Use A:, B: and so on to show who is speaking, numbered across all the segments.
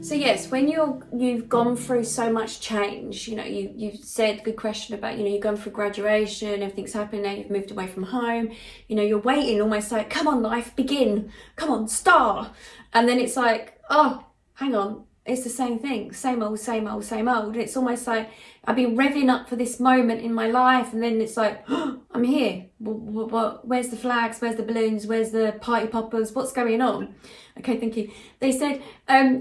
A: So yes, when you've gone through so much change, you said, good question about, you've gone through graduation, everything's happening now, you've moved away from home, you're waiting almost like, come on life, begin, come on, star. And then it's like, oh, hang on, it's the same thing, same old, same old, same old. It's almost like I've been revving up for this moment in my life, and then it's like, oh, I'm here. Where's the flags? Where's the balloons? Where's the party poppers? What's going on? Okay, thank you. They said,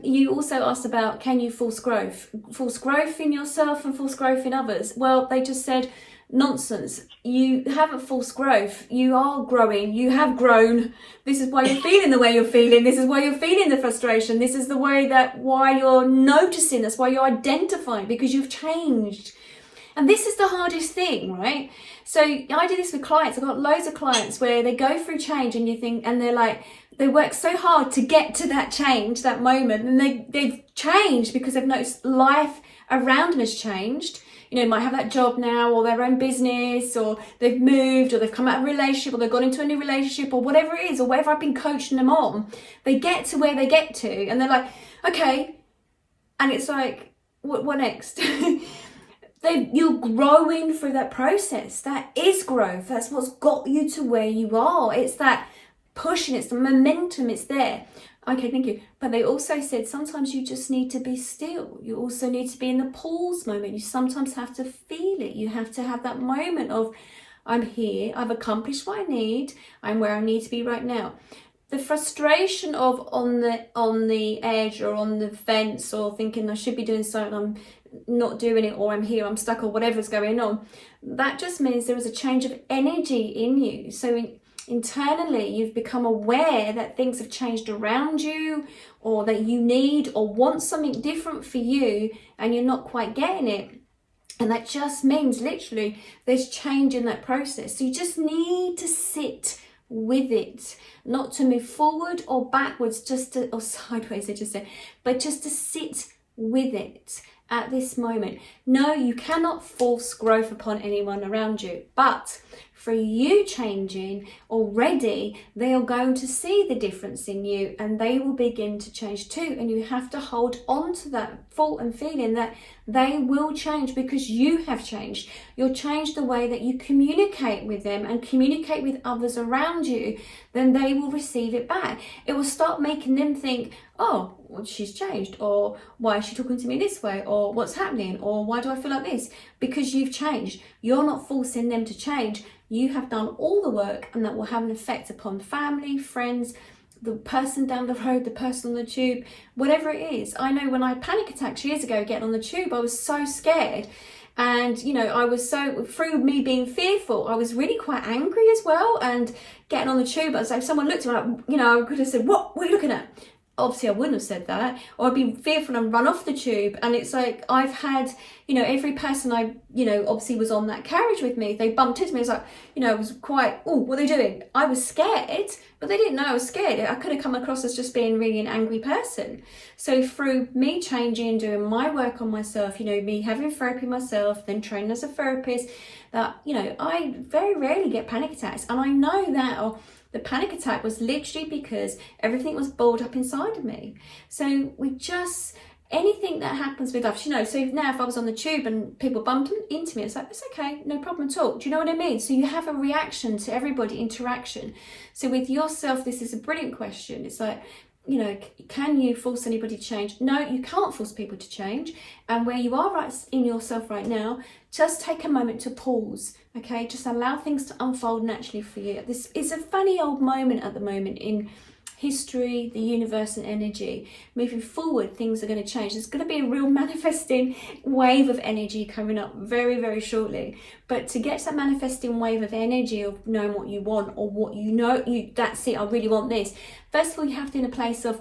A: you also asked about, can you force growth? Force growth in yourself and force growth in others? Well, they just said, nonsense. You haven't forced growth. You are growing. You have grown. This is why you're feeling the way you're feeling. This is why you're feeling the frustration. This is the way why you're noticing. That's why you're identifying, because you've changed. And this is the hardest thing, right? So I do this with clients. I've got loads of clients where they go through change, and you think, and they're like, they work so hard to get to that change, that moment, and they've changed because they've noticed life around them has changed. Might have that job now, or their own business, or they've moved, or they've come out of a relationship, or they've gone into a new relationship, or whatever it is, or whatever I've been coaching them on. They get to where they get to, and they're like, okay. And it's like, what next? You're growing through that process. That is growth. That's what's got you to where you are. It's that pushing, it's the momentum, it's there. Okay, thank you. But they also said sometimes you just need to be still. You also need to be in the pause moment. You sometimes have to feel it. You have to have that moment of, I'm here, I've accomplished what I need, I'm where I need to be right now. The frustration of on the edge or on the fence, or thinking I should be doing something, I'm not doing it, or I'm here, I'm stuck, or whatever's going on, that just means there is a change of energy in you. So internally, you've become aware that things have changed around you, or that you need or want something different for you, and you're not quite getting it. And that just means literally there's change in that process. So you just need to sit with it, not to move forward or backwards, or sideways, I just said, but just to sit with it at this moment. No, you cannot force growth upon anyone around you, but for you changing already, they are going to see the difference in you, and they will begin to change too. And you have to hold on to that thought and feeling that they will change because you have changed. You'll change the way that you communicate with them and communicate with others around you, then they will receive it back. It will start making them think, oh, well, she's changed, or why is she talking to me this way, or what's happening, or why do I feel like this? Because you've changed. You're not forcing them to change. You have done all the work, and that will have an effect upon family, friends, the person down the road, the person on the tube, whatever it is. I know when I had panic attacks years ago getting on the tube, I was so scared. And, I was through me being fearful, I was really quite angry as well. And getting on the tube, I was like, if someone looked at me, I could have said, what are you looking at? Obviously I wouldn't have said that, or I'd be fearful and run off the tube. And it's like, I've had, every person I, obviously was on that carriage with me, they bumped into me. It's like, I was quite, oh, what are they doing? I was scared, but they didn't know I was scared. I could have come across as just being really an angry person. So through me changing, doing my work on myself, me having therapy myself, then training as a therapist, that, I very rarely get panic attacks. And I know that, the panic attack was literally because everything was balled up inside of me. So anything that happens with us, so now if I was on the tube and people bumped into me, it's like, it's okay, no problem at all. Do you know what I mean? So you have a reaction to everybody, interaction. So with yourself, this is a brilliant question. It's like, can you force anybody to change? No, you can't force people to change. And where you are right in yourself right now, just take a moment to pause, okay? Just allow things to unfold naturally for you. This is a funny old moment at the moment in history, the universe and energy. Moving forward, things are going to change. There's going to be a real manifesting wave of energy coming up very, very shortly. But to get to that manifesting wave of energy of knowing what you want, or what that's it, I really want this. First of all, you have to be in a place of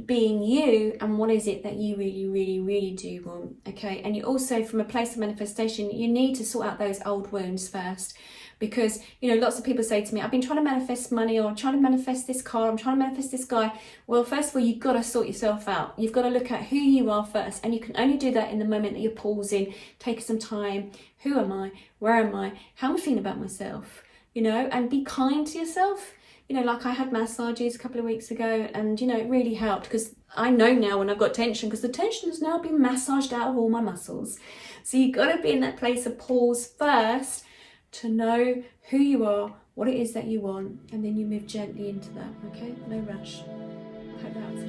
A: being you, and what is it that you really, really, really do want, okay? And you also, from a place of manifestation, you need to sort out those old wounds first. Because, lots of people say to me, I've been trying to manifest money, or I'm trying to manifest this car, I'm trying to manifest this guy. Well, first of all, you've got to sort yourself out. You've got to look at who you are first. And you can only do that in the moment that you're pausing, taking some time. Who am I? Where am I? How am I feeling about myself? And be kind to yourself. you know, like I had massages a couple of weeks ago, and you know, it really helped, because I know now when I've got tension, because the tension has now been massaged out of all my muscles. So you've got to be in that place of pause first to know who you are, what it is that you want, and then you move gently into that. Okay, no rush. I hope that was